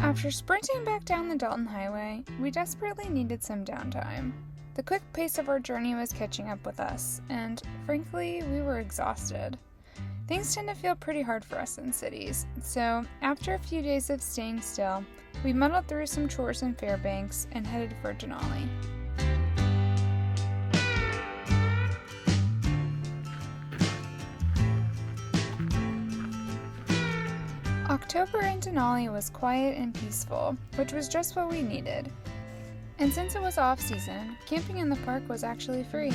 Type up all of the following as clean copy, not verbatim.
After sprinting back down the Dalton Highway, we desperately needed some downtime. The quick pace of our journey was catching up with us, and frankly, we were exhausted. Things tend to feel pretty hard for us in cities, so after a few days of staying still, we muddled through some chores in Fairbanks and headed for Denali. October in Denali was quiet and peaceful, which was just what we needed. And since it was off-season, camping in the park was actually free.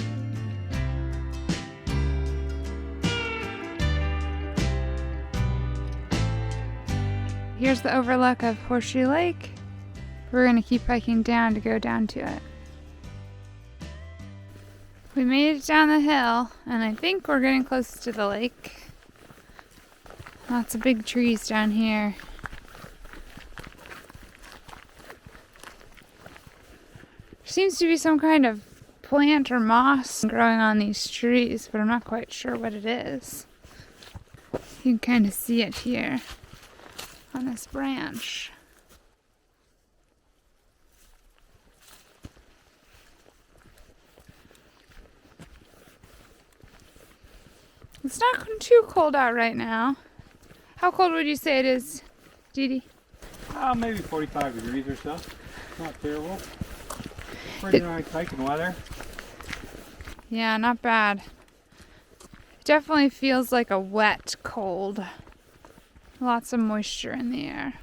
Here's the overlook of Horseshoe Lake. We're going to keep hiking down to go down to it. We made it down the hill, and I think we're getting close to the lake. Lots of big trees down here. There seems to be some kind of plant or moss growing on these trees, but I'm not quite sure what it is. You can kind of see it here on this branch. It's not too cold out right now. How cold would you say it is, Dee? Maybe 45 degrees or so. Not terrible. Pretty nice hiking weather. Yeah, not bad. It definitely feels like a wet cold. Lots of moisture in the air.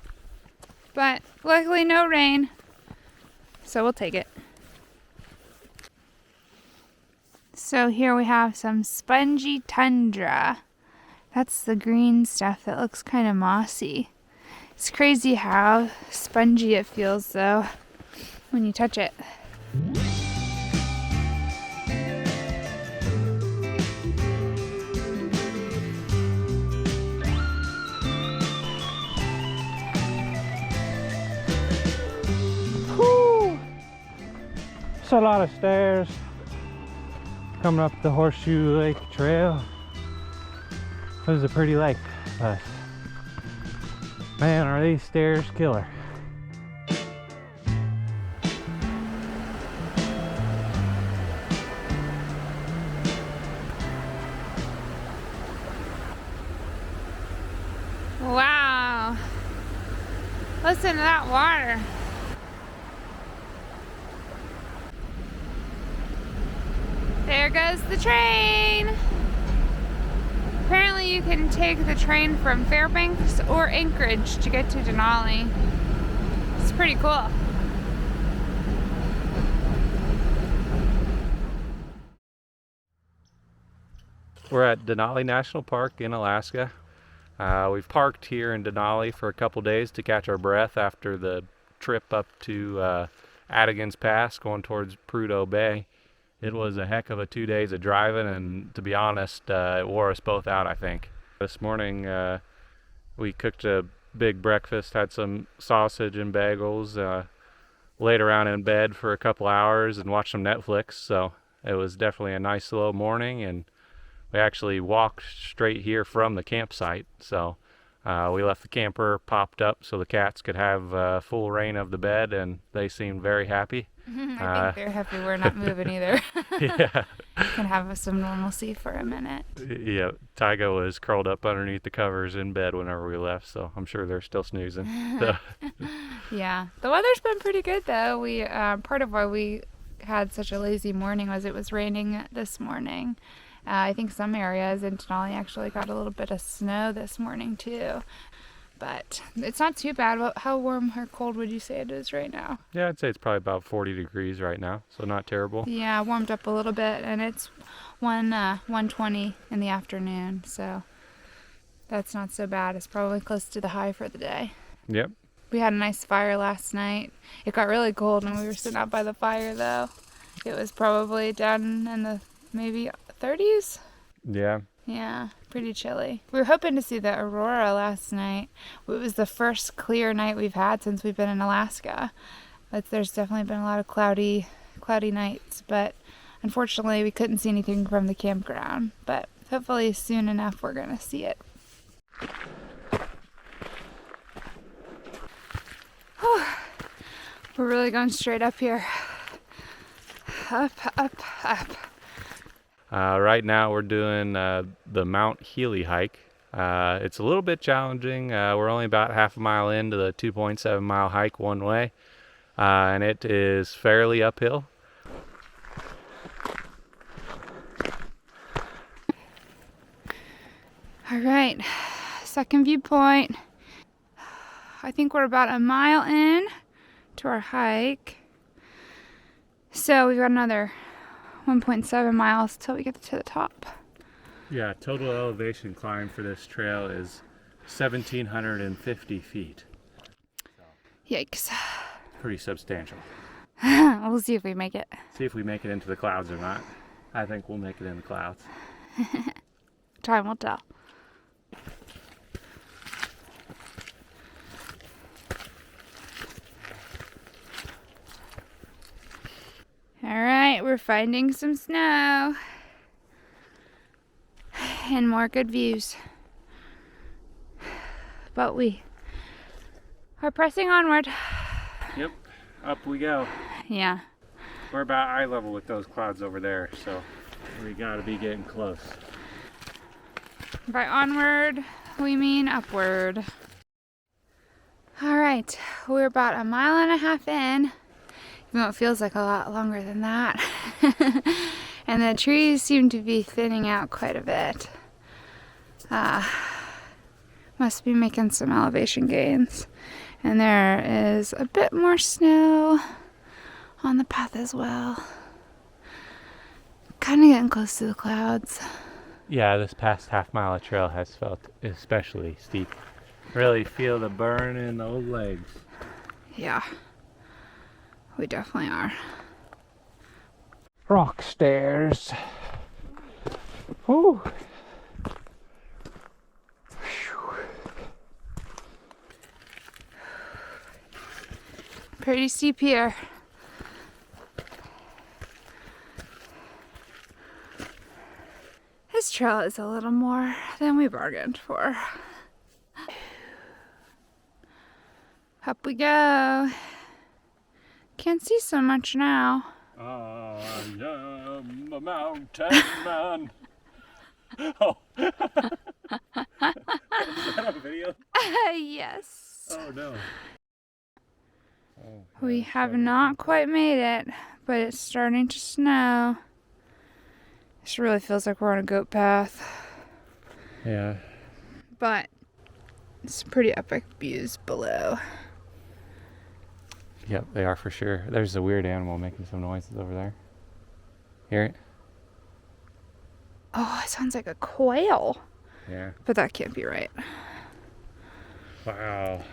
But luckily no rain, so we'll take it. So here we have some spongy tundra. That's the green stuff that looks kind of mossy. It's crazy how spongy it feels though when you touch it. Whew. It's a lot of stairs coming up the Horseshoe Lake Trail. It was a pretty lake, but man, are these stairs killer. Wow. Listen to that water. There goes the train. Apparently you can take the train from Fairbanks or Anchorage to get to Denali. It's pretty cool. We're at Denali National Park in Alaska. We've parked here in Denali for a couple days to catch our breath after the trip up to Adigan's Pass going towards Prudhoe Bay. It was a heck of a 2 days of driving, and to be honest, it wore us both out, I think. This morning we cooked a big breakfast, had some sausage and bagels, laid around in bed for a couple hours and watched some Netflix, so it was definitely a nice slow morning, and we actually walked straight here from the campsite, so we left the camper popped up so the cats could have full reign of the bed, and they seemed very happy. I think they're happy we're not moving either. Yeah. Can have some normalcy for a minute. Yeah, Tyga was curled up underneath the covers in bed whenever we left, so I'm sure they're still snoozing. So. Yeah, the weather's been pretty good though. We part of why we had such a lazy morning was it was raining this morning. I think some areas in Denali actually got a little bit of snow this morning too. But it's not too bad. How warm or cold would you say it is right now? Yeah, I'd say it's probably about 40 degrees right now, so not terrible. Yeah, warmed up a little bit, and it's 1:20 in the afternoon, so that's not so bad. It's probably close to the high for the day. Yep. We had a nice fire last night. It got really cold when we were sitting out by the fire, though. It was probably down in the maybe 30s. Yeah. Yeah, pretty chilly. We were hoping to see the aurora last night. It was the first clear night we've had since we've been in Alaska. But there's definitely been a lot of cloudy nights, but unfortunately we couldn't see anything from the campground. But hopefully soon enough we're going to see it. We're really going straight up here. Up, up, up. Right now we're doing the Mount Healy hike. It's a little bit challenging. We're only about half a mile into the 2.7 mile hike one way, and it is fairly uphill. All right, second viewpoint. I think we're about a mile in to our hike. So we've got another 1.7 miles till we get to the top. Yeah, total elevation climb for this trail is 1,750 feet. Yikes. Pretty substantial. We'll see if we make it. See if we make it into the clouds or not. I think we'll make it in the clouds. Time will tell. Alright, we're finding some snow. And more good views. But we are pressing onward. Yep, up we go. Yeah. We're about eye level with those clouds over there, so we gotta be getting close. By onward, we mean upward. Alright, we're about a mile and a half in, even though it feels like a lot longer than that. And the trees seem to be thinning out quite a bit. Must be making some elevation gains. And there is a bit more snow on the path as well. Kind of getting close to the clouds. Yeah, this past half mile of trail has felt especially steep. Really feel the burn in those legs. Yeah, we definitely are. Rock stairs. Whew. Pretty steep here. This trail is a little more than we bargained for. Up we go. Can't see so much now. I am a mountain man. Oh. Is that on video? Yes. Oh no. We have not quite made it, but it's starting to snow. This really feels like we're on a goat path. Yeah. But it's pretty epic views below. Yep, they are for sure. There's a weird animal making some noises over there. Hear it? Oh, it sounds like a quail. Yeah. But that can't be right. Wow.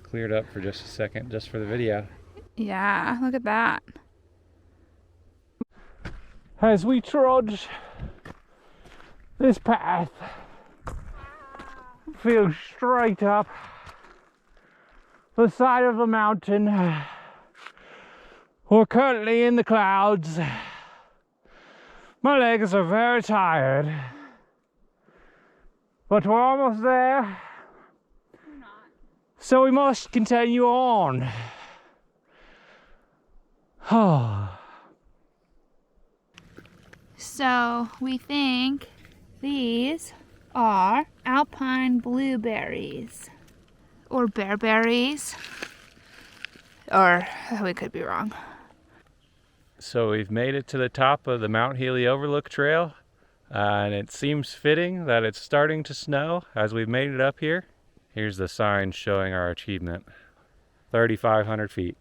Cleared up for just a second, just for the video. Yeah, look at that. As we trudge this path, feel straight up the side of the mountain. We're currently in the clouds. My legs are very tired, but we're almost there. So we must continue on. So we think these are alpine blueberries. Or bearberries. Or we could be wrong. So we've made it to the top of the Mount Healy Overlook Trail, and it seems fitting that it's starting to snow as we've made it up here. Here's the sign showing our achievement, 3,500 feet.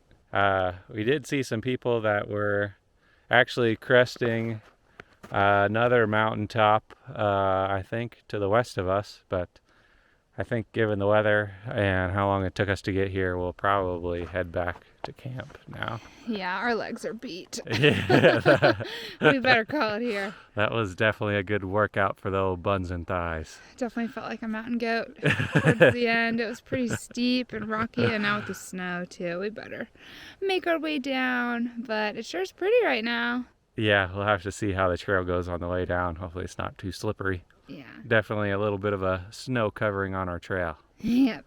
We did see some people that were actually cresting another mountaintop, I think, to the west of us, but I think given the weather and how long it took us to get here, we'll probably head back to camp now. Yeah, our legs are beat. Yeah, We better call it here. that was definitely a good workout for the old buns and thighs. Definitely felt like a mountain goat towards the end. It was pretty steep and rocky, and now with the snow too, we better make our way down. But it sure is pretty right now. Yeah, we'll have to see how the trail goes on the way down. Hopefully it's not too slippery. Yeah. Definitely a little bit of a snow covering on our trail. Yep.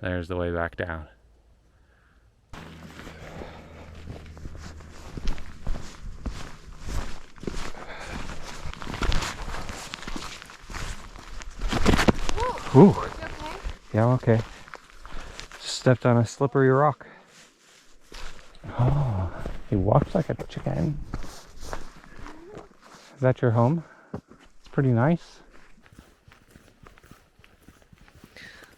There's the way back down. Ooh. You okay? Yeah, I'm okay. Just stepped on a slippery rock. Oh, he walks like a chicken. Is that your home? It's pretty nice.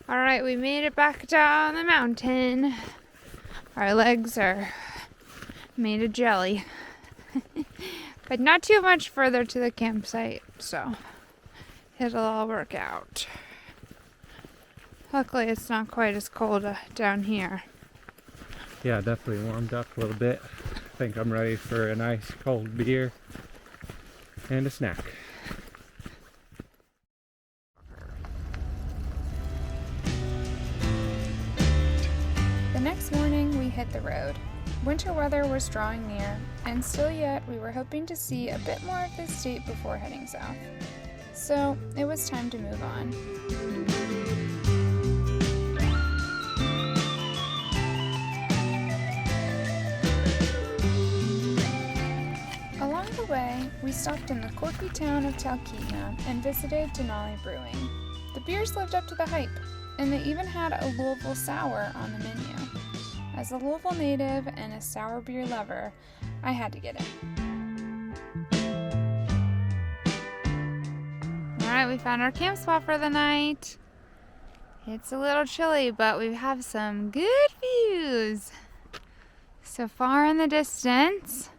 All right, we made it back down the mountain. Our legs are made of jelly. But not too much further to the campsite, so it'll all work out. Luckily, it's not quite as cold down here. Yeah, definitely warmed up a little bit. I think I'm ready for a nice cold beer and a snack. The next morning, we hit the road. Winter weather was drawing near, and still yet we were hoping to see a bit more of the state before heading south. So it was time to move on. Along the way, we stopped in the quirky town of Talkeetna and visited Denali Brewing. The beers lived up to the hype, and they even had a Louisville sour on the menu. As a Louisville native and a sour beer lover, I had to get it. Alright, we found our camp spot for the night. It's a little chilly, but we have some good views. So far in the distance,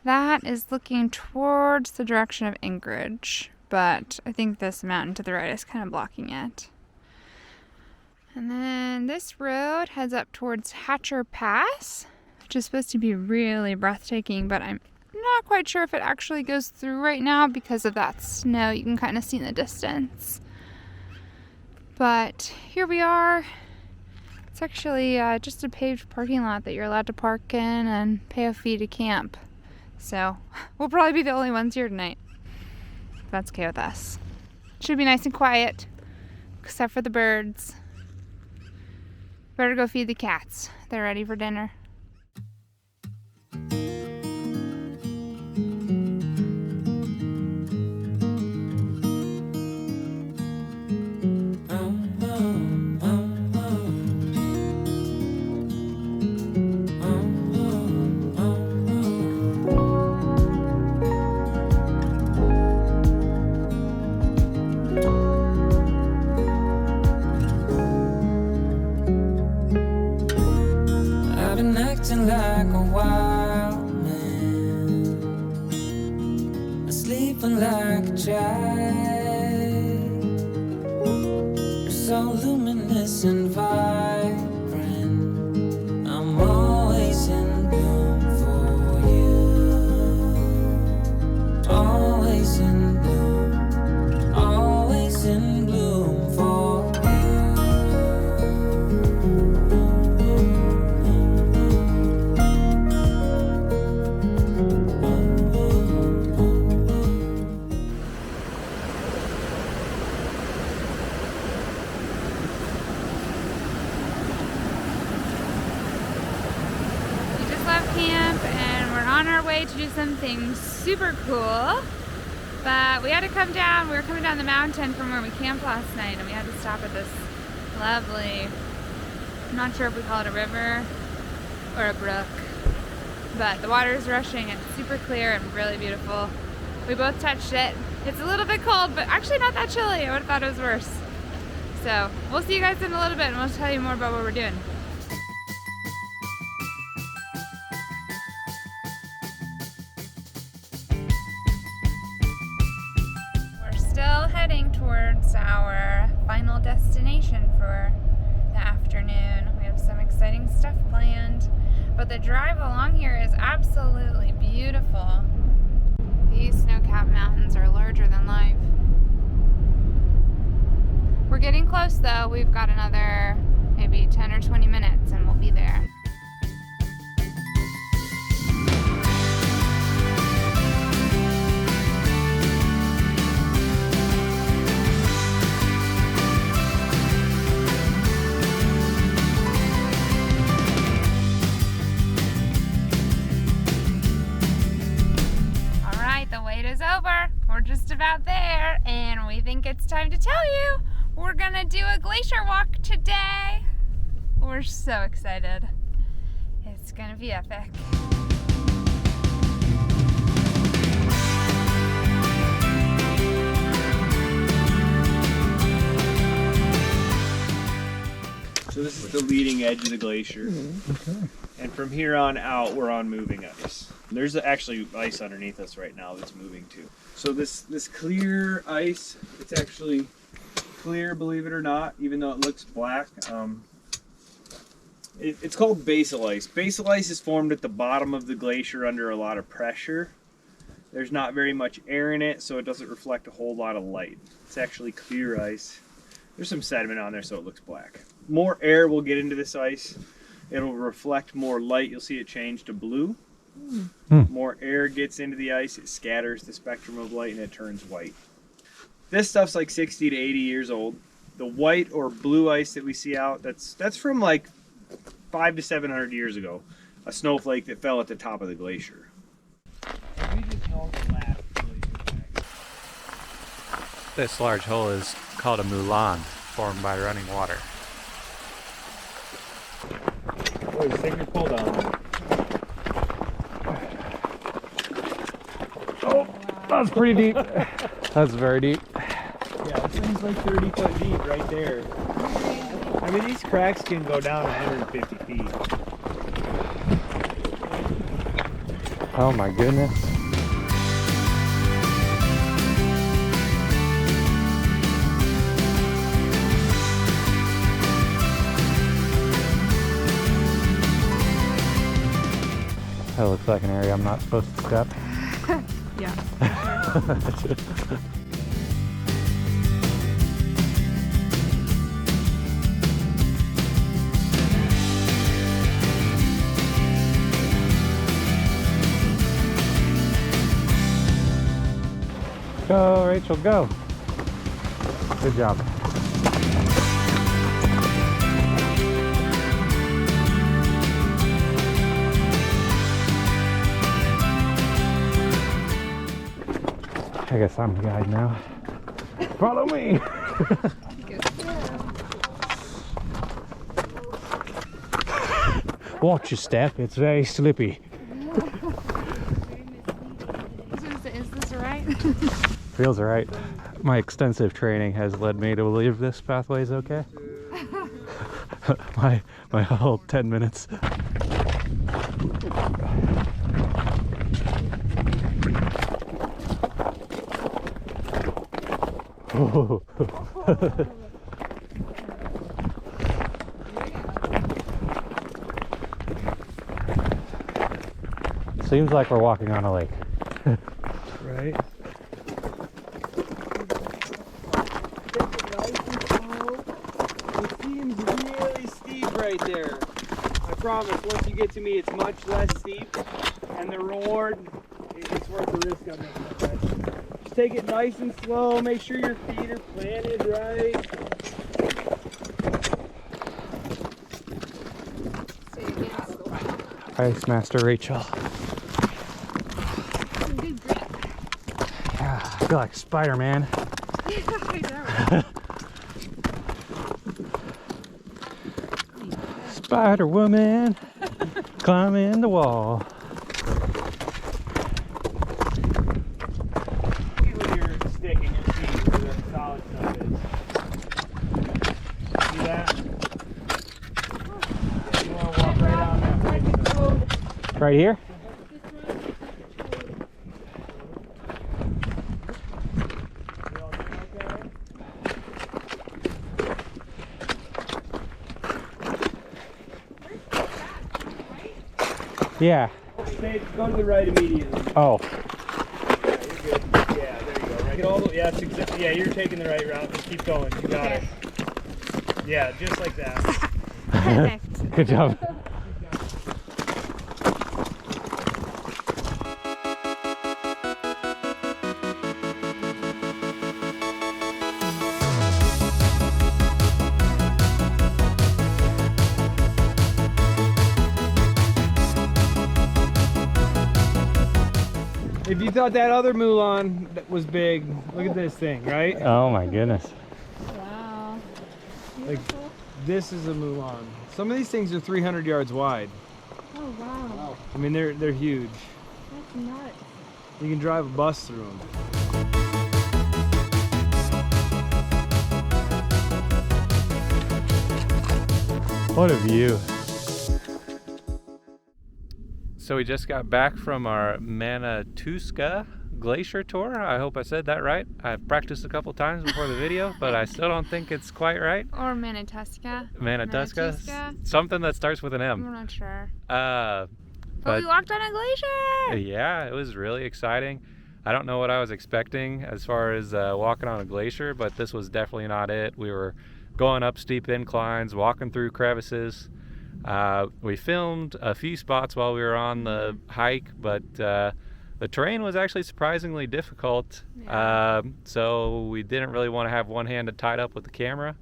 that is looking towards the direction of Anchorage, but I think this mountain to the right is kind of blocking it. And then this road heads up towards Hatcher Pass, which is supposed to be really breathtaking, but I'm not quite sure if it actually goes through right now because of that snow you can kind of see in the distance. But here we are. It's actually just a paved parking lot that you're allowed to park in and pay a fee to camp. So we'll probably be the only ones here tonight. That's okay with us. Should be nice and quiet, except for the birds. Better go feed the cats. They're ready for dinner. Like a wild man, sleeping like a child. You're so luminous and vibrant. I'm always in bloom for you. Always in bloom. Always in bloom for you. Camp, and we're on our way to do something super cool, but we had to come down. We were coming down the mountain from where we camped last night, and we had to stop at this lovely, I'm not sure if we call it a river or a brook, but the water is rushing and it's super clear and really beautiful. We both touched it. It's a little bit cold, but actually not that chilly. I would have thought it was worse. So we'll see you guys in a little bit, and we'll tell you more about what we're doing. Heading towards our final destination for the afternoon. We have some exciting stuff planned, but the drive along here is absolutely beautiful. These snow-capped mountains are larger than life. We're getting close though. We've got another maybe 10 or 20 minutes and we'll be there. Over. We're just about there, and we think it's time to tell you we're gonna do a glacier walk today. We're so excited. It's gonna be epic. So this is the leading edge of the glacier. Okay. And from here on out, we're on moving ice. There's actually ice underneath us right now that's moving too. So this clear ice, it's actually clear, believe it or not, even though it looks black. It's called basal ice. Basal ice is formed at the bottom of the glacier under a lot of pressure. There's not very much air in it, so it doesn't reflect a whole lot of light. It's actually clear ice. There's some sediment on there, so it looks black. More air will get into this ice. It'll reflect more light. You'll see it change to blue. More air gets into the ice. It scatters the spectrum of light and it turns white. This stuff's like 60 to 80 years old. The white or blue ice that we see out, that's from like 500 to 700 years ago. A snowflake that fell at the top of the glacier. We just know the last glacier. This large hole is called a moulin, formed by running water. Oh, take your pull down. Oh, that's pretty deep. That's very deep. Yeah, this thing's like 30 foot deep right there. I mean, these cracks can go down 150 feet. Oh my goodness. That looks like an area I'm not supposed to step. Yeah. Go, Rachel, go. Good job. I guess I'm the guide now. Follow me! Watch your step, it's very slippy. Is this right? Feels right. My extensive training has led me to believe this pathway is okay. my whole 10 minutes. Seems like we're walking on a lake. Right? It seems really steep right there. I promise, once you get to me, it's much less steep, and the reward, it's worth the risk of it. Just take it nice and slow, make sure your feet are planted right. Ice Master Rachel. Good grip. Yeah, I feel like Spider-Man. Spider-Woman climbing the wall. When you're sticking your feet where the solid stuff is. See that? Yeah, you want to walk right on that right stuff. Right here? Yeah. Go to the right immediately. Oh. Yeah, you're good. Yeah, there you go. Right. Get all the, yeah, that's exactly. Yeah, you're taking the right route. Just keep going. You got it. Yeah, just like that. Perfect. Good job. If you thought that other Moulin was big, look at this thing, right? Oh my goodness. Wow. Like, this is a Mulan. Some of these things are 300 yards wide. Oh wow. I mean, they're huge. That's nuts. You can drive a bus through them. What a view. So we just got back from our Matanuska Glacier tour. I hope I said that right. I've practiced a couple times before the video, but I still don't think it's quite right. Or Matanuska. Matanuska? Something that starts with an M. I'm not sure. But we walked on a glacier! Yeah, it was really exciting. I don't know what I was expecting as far as walking on a glacier, but this was definitely not it. We were going up steep inclines, walking through crevices. We filmed a few spots while we were on the hike, but the terrain was actually surprisingly difficult. Yeah. So we didn't really want to have one hand tied up with the camera.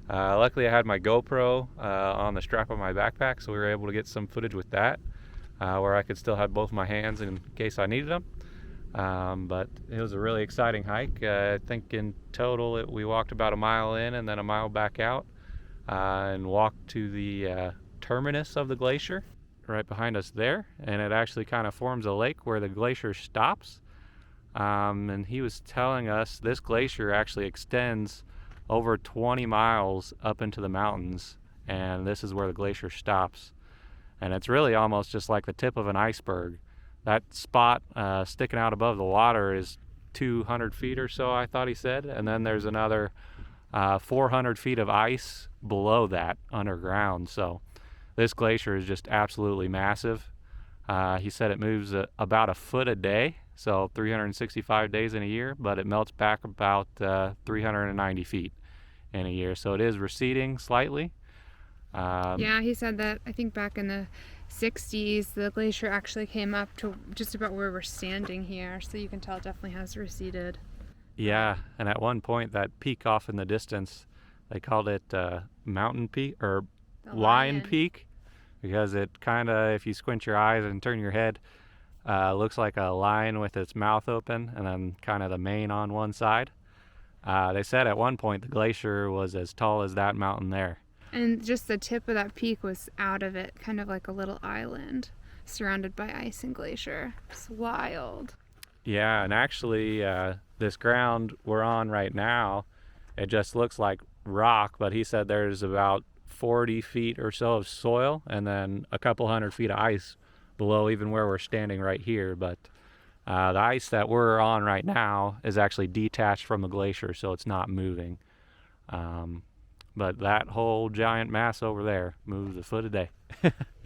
Luckily I had my GoPro on the strap of my backpack, so we were able to get some footage with that, where I could still have both my hands in case I needed them. But it was a really exciting hike. I think in total we walked about a mile in and then a mile back out, and walked to the terminus of the glacier right behind us there, and it actually kind of forms a lake where the glacier stops. And he was telling us this glacier actually extends over 20 miles up into the mountains, and this is where the glacier stops. And it's really almost just like the tip of an iceberg. That spot sticking out above the water is 200 feet or so, I thought he said, and then there's another 400 feet of ice below that underground. So this glacier is just absolutely massive. He said it moves about a foot a day, so 365 days in a year, but it melts back about 390 feet in a year. So it is receding slightly. Yeah, he said that I think back in the 60s the glacier actually came up to just about where we're standing here, so you can tell it definitely has receded. Yeah, and at one point that peak off in the distance, they called it Mountain Peak or Lion Peak, because it kind of, if you squint your eyes and turn your head, looks like a lion with its mouth open and then kind of the mane on one side. They said at one point the glacier was as tall as that mountain there. And just the tip of that peak was out of it, kind of like a little island surrounded by ice and glacier. It's wild. Yeah, and actually this ground we're on right now, it just looks like rock, but he said there's about 40 feet or so of soil and then a couple hundred feet of ice below even where we're standing right here. But the ice that we're on right now is actually detached from the glacier, so it's not moving. But that whole giant mass over there moves a foot a day.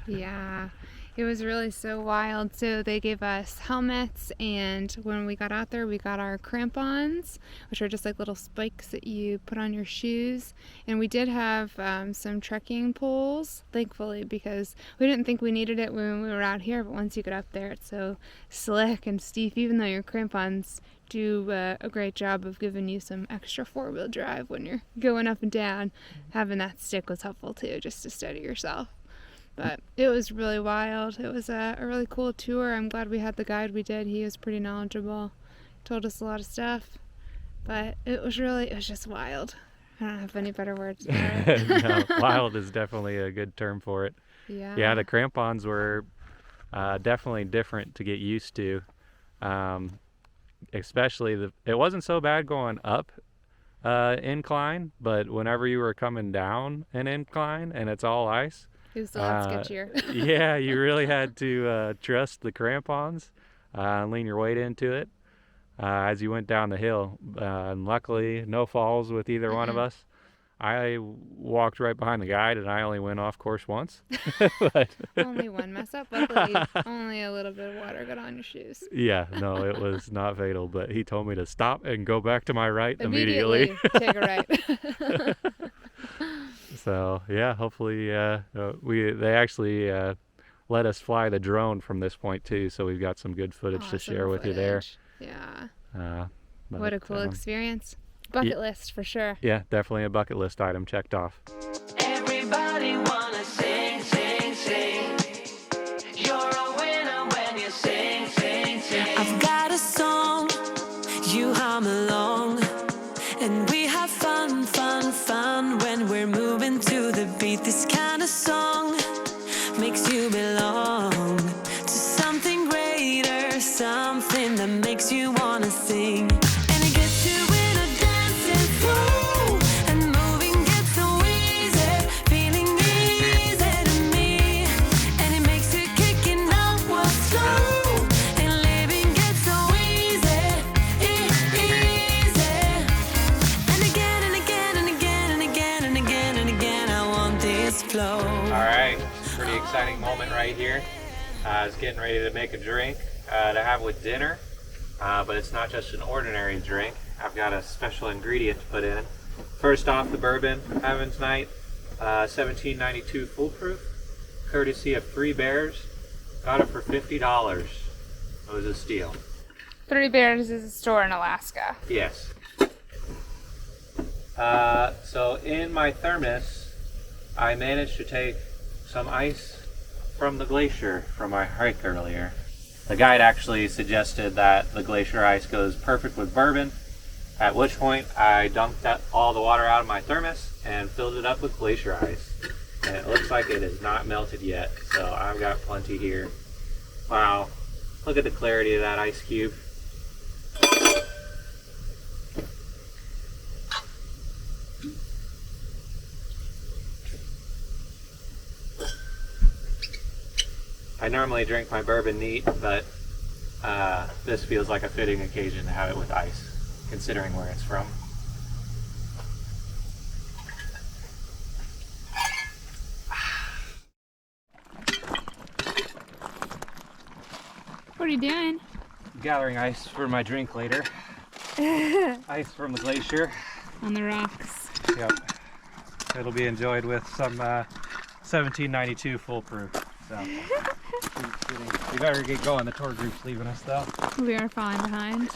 Yeah, it was really so wild. So they gave us helmets, and when we got out there we got our crampons, which are just like little spikes that you put on your shoes. And we did have some trekking poles, thankfully, because we didn't think we needed it when we were out here, but once you get up there it's so slick and steep, even though your crampons do a great job of giving you some extra four-wheel drive when you're going up and down. Having that stick was helpful too, just to steady yourself. But it was really wild. It was a really cool tour. I'm glad we had the guide we did. He was pretty knowledgeable, told us a lot of stuff, but it was just wild. I don't have any better words for it. No, wild is definitely a good term for it. Yeah, The crampons were definitely different to get used to. Especially it wasn't so bad going up incline, but whenever you were coming down an incline and it's all ice, it was a lot sketchier. yeah, you really had to trust the crampons and lean your weight into it as you went down the hill. And luckily, no falls with either one of us. I walked right behind the guide, and I only went off course once. But Only one mess up. Luckily, only a little bit of water got on your shoes. yeah, no, it was not fatal, but he told me to stop and go back to my right immediately. Take a right. So yeah, hopefully they actually let us fly the drone from this point too, so we've got some good footage to share with you there. Yeah. What a cool experience. Bucket list for sure. Yeah, definitely a bucket list item checked off. Everybody wanna sing, sing, sing. You're a winner when you sing, sing, sing. I've got a song, you hum along, and we have fun, fun, fun. fun when we're moving to the beat. This kind of song makes you belong to something greater, something that makes you wanna sing. And it gets you in a dancing flow, and moving gets so easy, feeling easy to me. And it makes it kicking up what's slow, and living gets so easy, easy. And again and again and again and again and again and again, I want this flow. All right, pretty exciting moment right here. I was getting ready to make a drink to have with dinner, but it's not just an ordinary drink. I've got a special ingredient to put in. First off, the bourbon I'm having tonight, 1792 foolproof, courtesy of Three Bears. Got it for $50. It was a steal. Three Bears is a store in Alaska. Yes. So in my thermos, I managed to take some ice from the glacier from my hike earlier. The guide actually suggested that the glacier ice goes perfect with bourbon, at which point I dumped all the water out of my thermos and filled it up with glacier ice. And it looks like it is not melted yet, so I've got plenty here. Wow, look at the clarity of that ice cube. I normally drink my bourbon neat, but this feels like a fitting occasion to have it with ice, considering where it's from. What are you doing? Gathering ice for my drink later. Ice from the glacier. On the rocks. Yep. It'll be enjoyed with some 1792 foolproof. So we better get going. The tour group's leaving us though. We are falling behind.